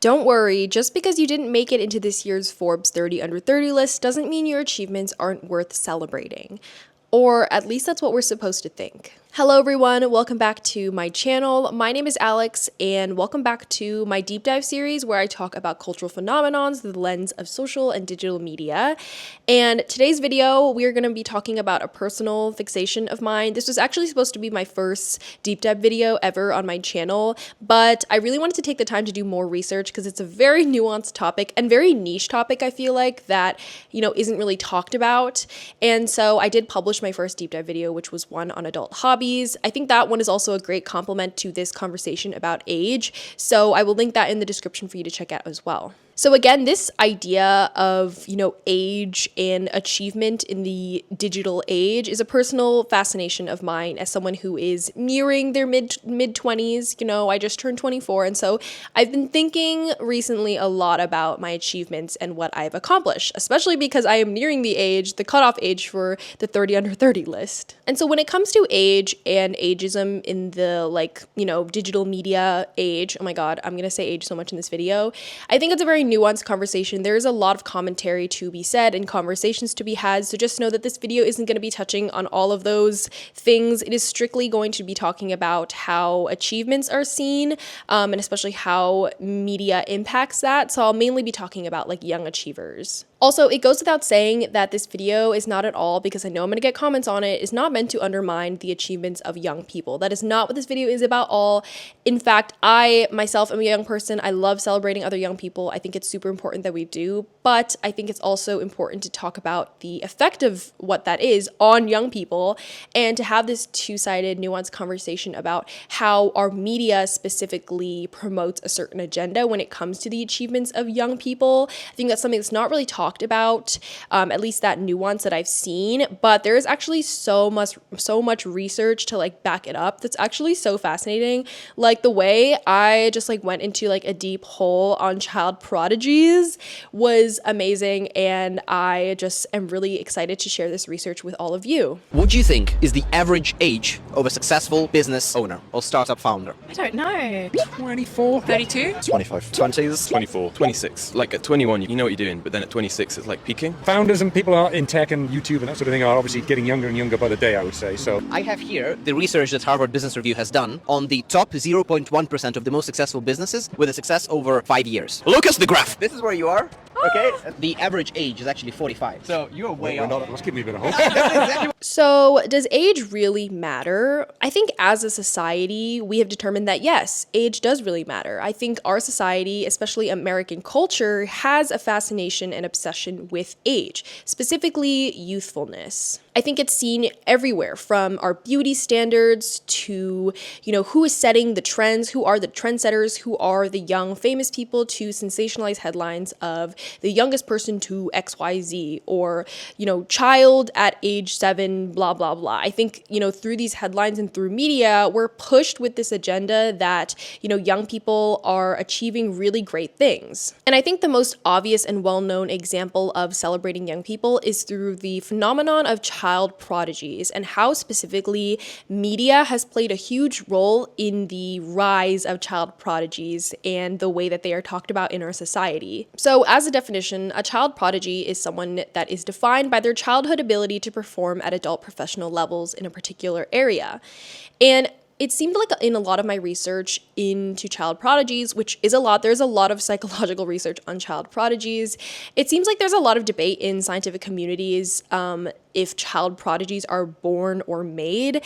Don't worry, just because you didn't make it into this year's Forbes 30 Under 30 list doesn't mean your achievements aren't worth celebrating. Or at least that's what we're supposed to think. Hello everyone, welcome back to my channel. My name is Alex and welcome back to my deep dive series where I talk about cultural phenomenons through the lens of social and digital media. And today's video, we're going to be talking about a personal fixation of mine. This was actually supposed to be my first deep dive video ever on my channel, but I really wanted to take the time to do more research because it's a very nuanced topic and very niche topic, I feel like, that, isn't really talked about. And so I did publish my first deep dive video, which was one on adult hobbies. I think that one is also a great complement to this conversation about age, so I will link that in the description for you to check out as well. So again, this idea of, age and achievement in the digital age is a personal fascination of mine as someone who is nearing their mid 20s. I just turned 24, and so I've been thinking recently a lot about my achievements and what I've accomplished, especially because I am nearing the cutoff age for the 30 under 30 list. And so when it comes to age and ageism in the digital media age, oh my god, I'm gonna say age so much in this video, I think it's a very nuanced conversation. There's a lot of commentary to be said and conversations to be had, so just know that this video isn't going to be touching on all of those things. It is strictly going to be talking about how achievements are seen, and especially how media impacts that. So I'll mainly be talking about young achievers. Also, it goes without saying that this video is not at all, because I know I'm going to get comments on it, is not meant to undermine the achievements of young people. That is not what this video is about all. In fact, I myself am a young person. I love celebrating other young people. I think it's super important that we do, but I think it's also important to talk about the effect of what that is on young people and to have this two-sided, nuanced conversation about how our media specifically promotes a certain agenda when it comes to the achievements of young people. I think that's something that's not really talked about, at least that nuance that I've seen, but there is actually so much research to back it up that's actually so fascinating. The way I just went into a deep hole on child prodigies was amazing, and I just am really excited to share this research with all of you. What do you think is the average age of a successful business owner or startup founder? I don't know. 24, 32? 25, 20s, 24, 26. At 21, you know what you're doing, but then at 26, it's peaking. Founders and people are in tech and YouTube and that sort of thing are obviously getting younger and younger by the day, I would say. So I have here the research that Harvard Business Review has done on the top 0.1% of the most successful businesses with a success over 5 years. Look at the graph. This is where you are. Okay, the average age is actually 45. So you're way off. Let's give me a bit of hope. So does age really matter? I think as a society, we have determined that yes, age does really matter. I think our society, especially American culture, has a fascination and obsession with age, specifically youthfulness. I think it's seen everywhere, from our beauty standards to, who is setting the trends, who are the trendsetters, who are the young famous people, to sensationalized headlines of the youngest person to XYZ, or, child at age 7, blah, blah, blah. I think, through these headlines and through media, we're pushed with this agenda that, young people are achieving really great things. And I think the most obvious and well-known example of celebrating young people is through the phenomenon of child prodigies, and how specifically media has played a huge role in the rise of child prodigies and the way that they are talked about in our society. So as a definition, a child prodigy is someone that is defined by their childhood ability to perform at adult professional levels in a particular area. And it seemed like in a lot of my research into child prodigies, which is a lot, there's a lot of psychological research on child prodigies. It seems like there's a lot of debate in scientific communities if child prodigies are born or made,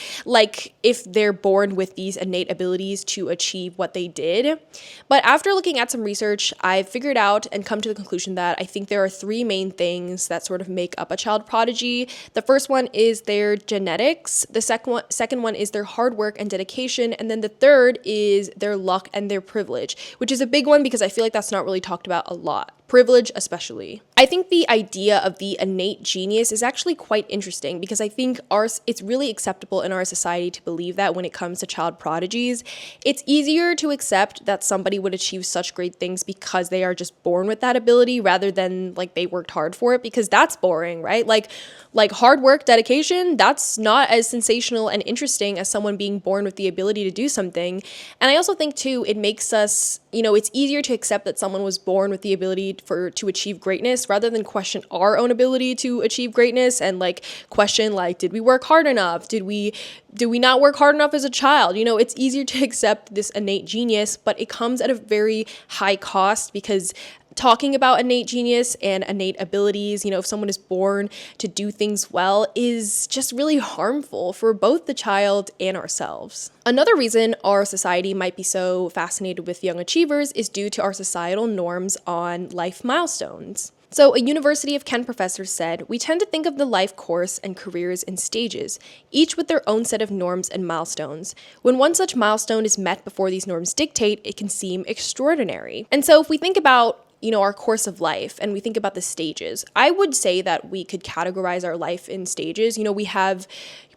if they're born with these innate abilities to achieve what they did. But after looking at some research, I've figured out and come to the conclusion that I think there are three main things that sort of make up a child prodigy. The first one is their genetics, the second one is their hard work and dedication, and then the third is their luck and their privilege, which is a big one because I feel like that's not really talked about a lot. privilege especially. I think the idea of the innate genius is actually quite interesting because I think it's really acceptable in our society to believe that when it comes to child prodigies. It's easier to accept that somebody would achieve such great things because they are just born with that ability rather than like they worked hard for it, because that's boring, right? Like hard work, dedication, that's not as sensational and interesting as someone being born with the ability to do something. And I also think too, it makes us, it's easier to accept that someone was born with the ability to achieve greatness rather than question our own ability to achieve greatness and question did we work hard enough? Did we not work hard enough as a child? It's easier to accept this innate genius, but it comes at a very high cost because talking about innate genius and innate abilities, if someone is born to do things well, is just really harmful for both the child and ourselves. Another reason our society might be so fascinated with young achievers is due to our societal norms on life milestones. So a University of Kent professor said, "We tend to think of the life course and careers in stages, each with their own set of norms and milestones. When one such milestone is met before these norms dictate, it can seem extraordinary." And so if we think about our course of life and we think about the stages, I would say that we could categorize our life in stages. We have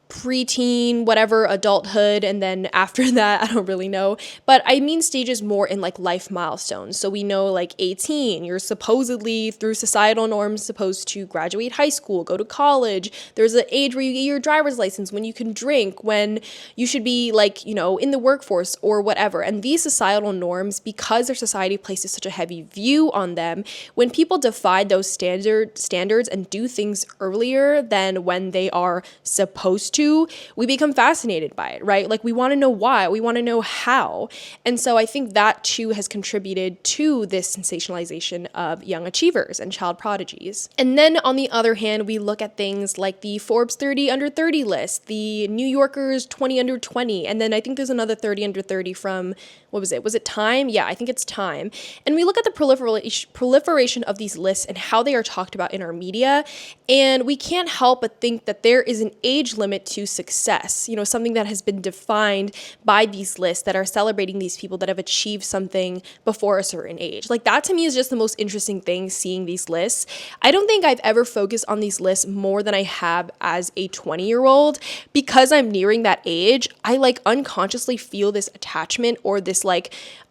preteen, whatever, adulthood, and then after that, I don't really know. But I mean stages more in life milestones. So we know 18, you're supposedly through societal norms supposed to graduate high school, go to college. There's an age where you get your driver's license, when you can drink, when you should be in the workforce or whatever. And these societal norms, because our society places such a heavy view on them, when people defy those standards and do things earlier than when they are supposed to, we become fascinated by it, right? We want to know why, we want to know how. And so I think that too has contributed to this sensationalization of young achievers and child prodigies. And then on the other hand, we look at things like the Forbes 30 under 30 list, the New Yorker's 20 under 20, and then I think there's another 30 under 30 from, what was it? Was it Time? Yeah, I think it's Time. And we look at the proliferation of these lists and how they are talked about in our media, and we can't help but think that there is an age limit to success, something that has been defined by these lists that are celebrating these people that have achieved something before a certain age. That to me is just the most interesting thing, seeing these lists. I don't think I've ever focused on these lists more than I have as a 20-year-old. Because I'm nearing that age, I unconsciously feel this attachment or this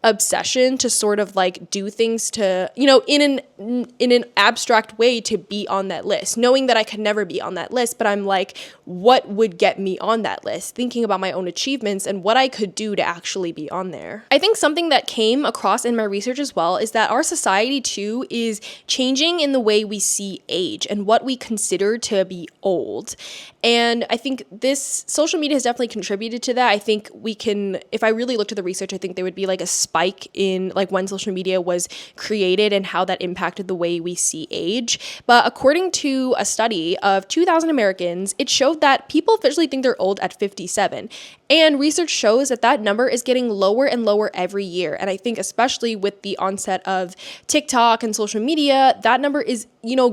obsession to sort of do things to, in an abstract way to be on that list, knowing that I could never be on that list, but I'm what would get me on that list, thinking about my own achievements and what I could do to actually be on there. I think something that came across in my research as well is that our society too is changing in the way we see age and what we consider to be old. And I think this social media has definitely contributed to that. I think if I really looked at the research, I think there would be a spike in when social media was created and how that impacted the way we see age. But according to a study of 2,000 Americans, it showed that people officially think they're old at 57. And research shows that number is getting lower and lower every year. And I think especially with the onset of TikTok and social media, that number is,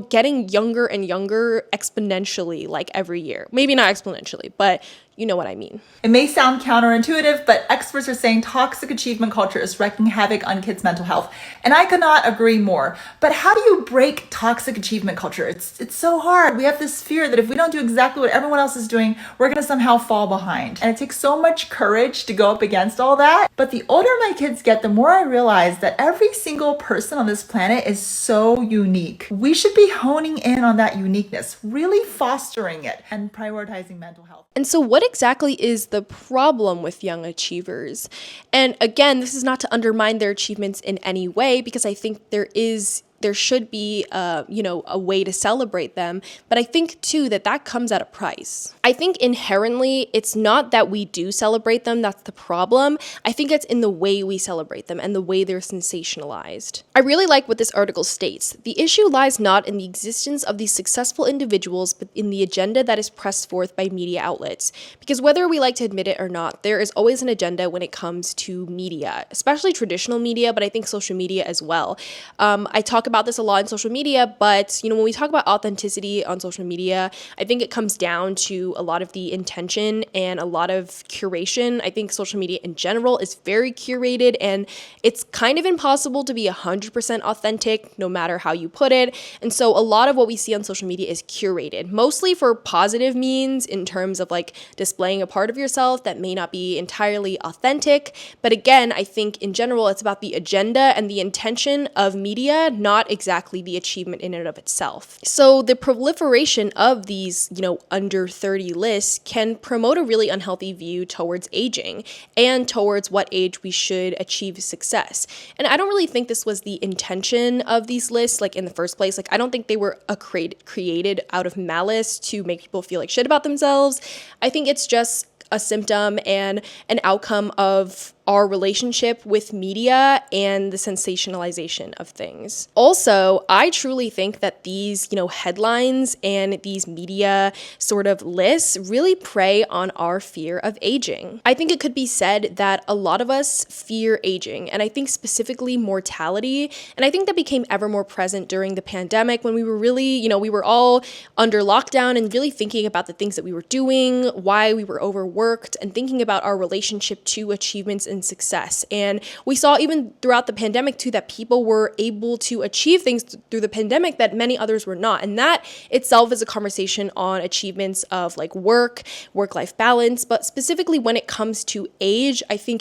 getting younger and younger exponentially every year. Maybe not exponentially, but you know what I mean. It may sound counterintuitive, but experts are saying toxic achievement culture is wreaking havoc on kids' mental health. And I could not agree more. But how do you break toxic achievement culture? It's so hard. We have this fear that if we don't do exactly what everyone else is doing, we're going to somehow fall behind. And it takes so much courage to go up against all that. But the older my kids get, the more I realize that every single person on this planet is so unique. We should be honing in on that uniqueness, really fostering it and prioritizing mental health. And so what exactly is the problem with young achievers? And again, this is not to undermine their achievements in any way, because I think there should be, a way to celebrate them. But I think, too, that comes at a price. I think inherently, it's not that we do celebrate them that's the problem. I think it's in the way we celebrate them and the way they're sensationalized. I really like what this article states. The issue lies not in the existence of these successful individuals, but in the agenda that is pressed forth by media outlets. Because whether we like to admit it or not, there is always an agenda when it comes to media, especially traditional media, but I think social media as well. I talk talk about this a lot in social media, but when we talk about authenticity on social media, I think it comes down to a lot of the intention and a lot of curation. I think social media in general is very curated, and it's kind of impossible to be 100% authentic no matter how you put it. And so a lot of what we see on social media is curated, mostly for positive means in terms of like displaying a part of yourself that may not be entirely authentic. But again, I think in general, it's about the agenda and the intention of media, not exactly the achievement in and of itself. So the proliferation of these, under 30 lists can promote a really unhealthy view towards aging and towards what age we should achieve success. And I don't really think this was the intention of these lists, like in the first place. Like, I don't think they were created out of malice to make people feel like shit about themselves. I think it's just a symptom and an outcome of our relationship with media and the sensationalization of things. Also, I truly think that these, headlines and these media sort of lists really prey on our fear of aging. I think it could be said that a lot of us fear aging, and I think specifically mortality. And I think that became ever more present during the pandemic when we were really, we were all under lockdown and really thinking about the things that we were doing, why we were overworked, and thinking about our relationship to achievements and success. And we saw even throughout the pandemic too that people were able to achieve things through the pandemic that many others were not. And that itself is a conversation on achievements of like work-life balance. But specifically when it comes to age, I think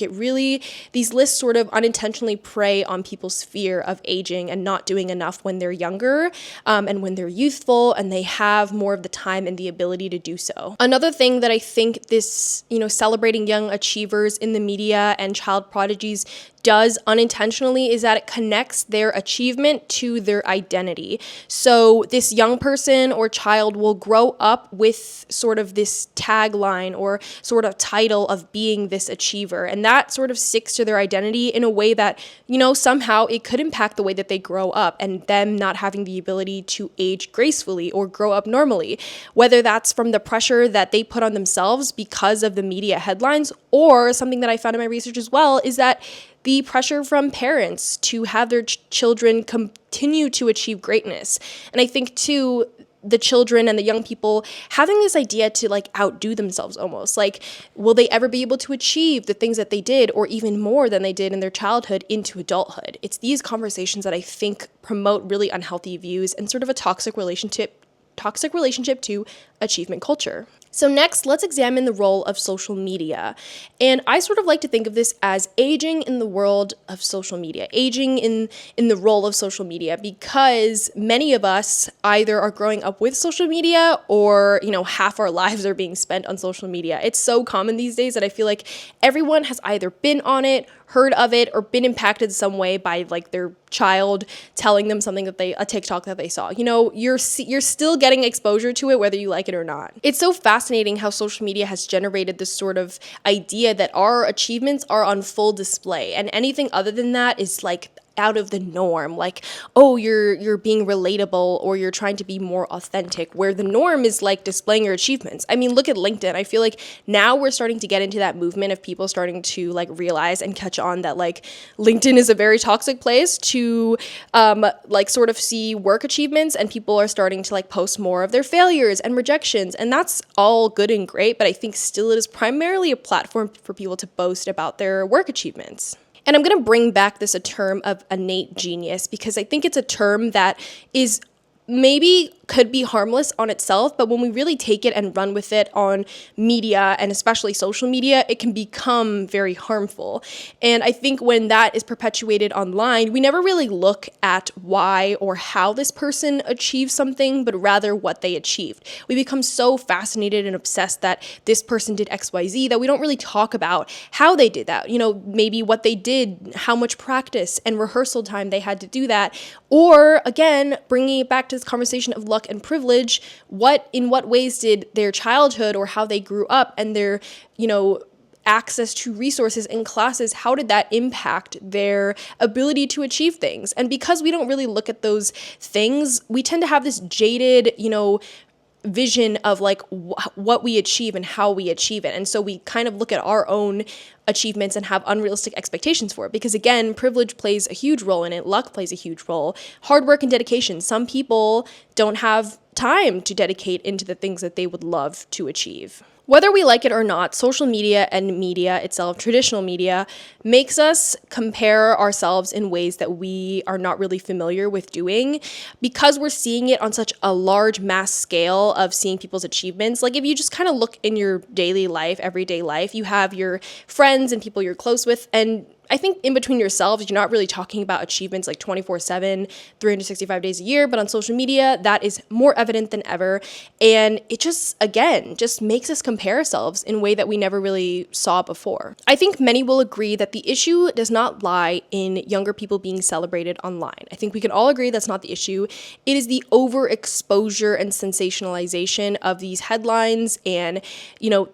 these lists sort of unintentionally prey on people's fear of aging and not doing enough when they're younger, and when they're youthful and they have more of the time and the ability to do so. Another thing that I think this, celebrating young achievers in the media and child prodigies does unintentionally is that it connects their achievement to their identity. So this young person or child will grow up with sort of this tagline or sort of title of being this achiever, and that sort of sticks to their identity in a way that, somehow it could impact the way that they grow up and them not having the ability to age gracefully or grow up normally, whether that's from the pressure that they put on themselves because of the media headlines, or something that I found in my research as well is that the pressure from parents to have their children continue to achieve greatness. And I think too, the children and the young people having this idea to like outdo themselves almost. Like, will they ever be able to achieve the things that they did or even more than they did in their childhood into adulthood? It's these conversations that I think promote really unhealthy views and sort of a toxic relationship to achievement culture. So next, let's examine the role of social media. And I sort of like to think of this as aging in the world of social media, aging in the role of social media, because many of us either are growing up with social media or, half our lives are being spent on social media. It's so common these days that I feel like everyone has either been on it, heard of it, or been impacted some way by like their child telling them something a TikTok that they saw. You're still getting exposure to it whether you like it or not. It's so fascinating how social media has generated this sort of idea that our achievements are on full display, and anything other than that is like out of the norm, like, oh, you're being relatable or you're trying to be more authentic, where the norm is like displaying your achievements. I mean, look at LinkedIn. I feel like now we're starting to get into that movement of people starting to like realize and catch on that like LinkedIn is a very toxic place to like sort of see work achievements, and people are starting to like post more of their failures and rejections, and that's all good and great, but I think still it is primarily a platform for people to boast about their work achievements. And I'm going to bring back this a term of innate genius, because I think it's a term that is maybe could be harmless on itself, but when we really take it and run with it on media, and especially social media, it can become very harmful. And I think when that is perpetuated online, we never really look at why or how this person achieved something, but rather what they achieved. We become so fascinated and obsessed that this person did XYZ that we don't really talk about how they did that. Maybe what they did, how much practice and rehearsal time they had to do that. Or again, bringing it back to this conversation of luck and privilege, in what ways did their childhood or how they grew up and their, access to resources in classes, how did that impact their ability to achieve things? And because we don't really look at those things, we tend to have this jaded, vision of like what we achieve and how we achieve it. And so we kind of look at our own achievements and have unrealistic expectations for it, because again, privilege plays a huge role in it. Luck plays a huge role. Hard work and dedication. Some people don't have time to dedicate into the things that they would love to achieve. Whether we like it or not, social media and media itself, traditional media, makes us compare ourselves in ways that we are not really familiar with doing, because we're seeing it on such a large mass scale of seeing people's achievements. Like if you just kind of look in your daily life, everyday life, you have your friends and people you're close with, and I think in between yourselves, you're not really talking about achievements like 24/7, 365 days a year, but on social media, that is more evident than ever. And it just, again, just makes us compare ourselves in a way that we never really saw before. I think many will agree that the issue does not lie in younger people being celebrated online. I think we can all agree that's not the issue. It is the overexposure and sensationalization of these headlines and,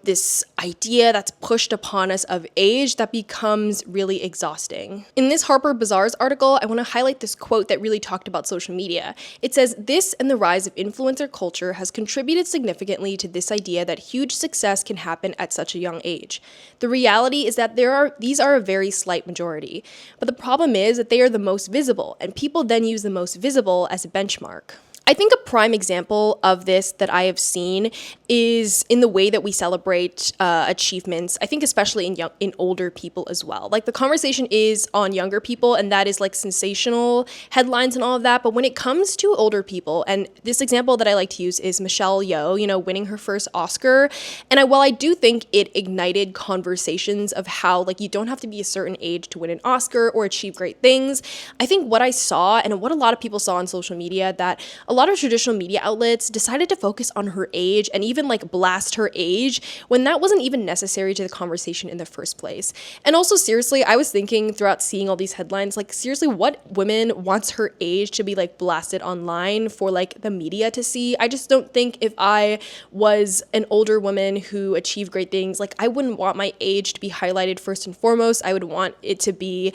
this idea that's pushed upon us of age that becomes really exhausting. In this Harper Bazaar's article, I want to highlight this quote that really talked about social media. It says, "This and the rise of influencer culture has contributed significantly to this idea that huge success can happen at such a young age. The reality is that these are a very slight majority, but the problem is that they are the most visible, and people then use the most visible as a benchmark." I think a prime example of this that I have seen is in the way that we celebrate achievements. I think especially in older people as well. Like the conversation is on younger people, and that is like sensational headlines and all of that. But when it comes to older people, and this example that I like to use is Michelle Yeoh, winning her first Oscar. And while I do think it ignited conversations of how like you don't have to be a certain age to win an Oscar or achieve great things, I think what I saw and what a lot of people saw on social media, that a lot of traditional media outlets decided to focus on her age and even like blast her age when that wasn't even necessary to the conversation in the first place. And also, seriously, I was thinking throughout seeing all these headlines, like seriously, what woman wants her age to be like blasted online for like the media to see? I just don't think if I was an older woman who achieved great things, like I wouldn't want my age to be highlighted first and foremost. I would want it to be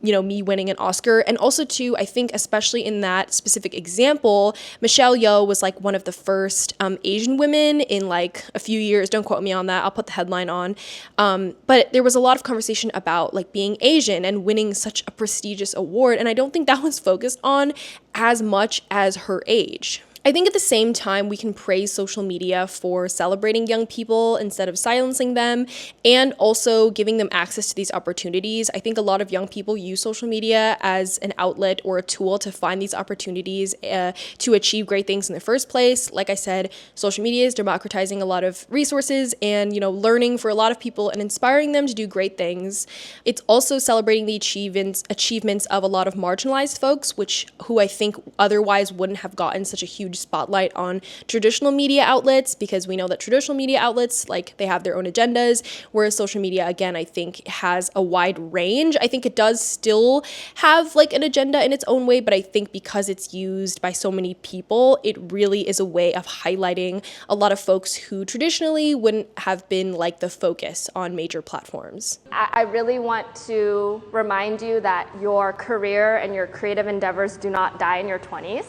me winning an Oscar. And also too, I think especially in that specific example, Michelle Yeoh was like one of the first Asian women in like a few years. Don't quote me on that. I'll put the headline on. But there was a lot of conversation about like being Asian and winning such a prestigious award. And I don't think that was focused on as much as her age. I think at the same time, we can praise social media for celebrating young people instead of silencing them, and also giving them access to these opportunities. I think a lot of young people use social media as an outlet or a tool to find these opportunities to achieve great things in the first place. Like I said, social media is democratizing a lot of resources and, learning for a lot of people and inspiring them to do great things. It's also celebrating the achievements of a lot of marginalized folks, who I think otherwise wouldn't have gotten such a huge spotlight on traditional media outlets, because we know that traditional media outlets, like, they have their own agendas, whereas social media, again, I think has a wide range. I think it does still have like an agenda in its own way, but I think because it's used by so many people, it really is a way of highlighting a lot of folks who traditionally wouldn't have been like the focus on major platforms. I really want to remind you that your career and your creative endeavors do not die in your 20s.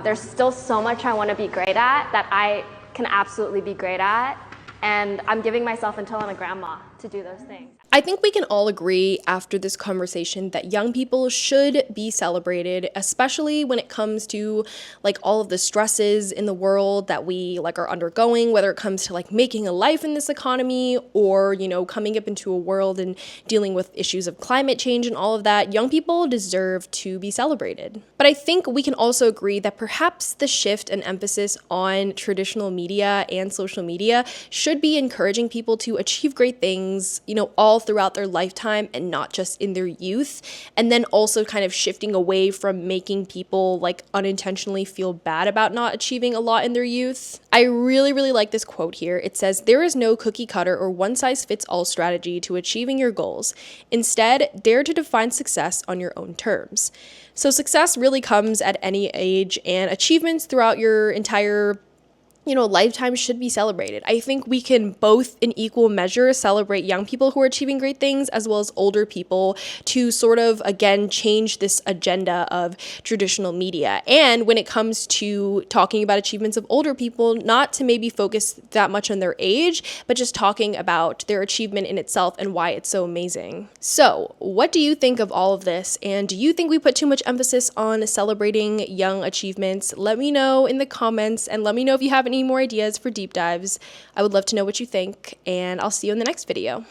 There's still so much I want to be great at that I can absolutely be great at, and I'm giving myself until I'm a grandma to do those things. I think we can all agree after this conversation that young people should be celebrated, especially when it comes to like all of the stresses in the world that we like are undergoing, whether it comes to like making a life in this economy or, coming up into a world and dealing with issues of climate change and all of that. Young people deserve to be celebrated. But I think we can also agree that perhaps the shift and emphasis on traditional media and social media should be encouraging people to achieve great things, all throughout their lifetime and not just in their youth. And then also kind of shifting away from making people like unintentionally feel bad about not achieving a lot in their youth. I really, really like this quote here. It says, "There is no cookie cutter or one size fits all strategy to achieving your goals. Instead, dare to define success on your own terms." So success really comes at any age, and achievements throughout your entire lifetime should be celebrated. I think we can both in equal measure celebrate young people who are achieving great things as well as older people to sort of, again, change this agenda of traditional media. And when it comes to talking about achievements of older people, not to maybe focus that much on their age, but just talking about their achievement in itself and why it's so amazing. So, what do you think of all of this? And do you think we put too much emphasis on celebrating young achievements? Let me know in the comments, and let me know if you have any more ideas for deep dives. I would love to know what you think, and I'll see you in the next video.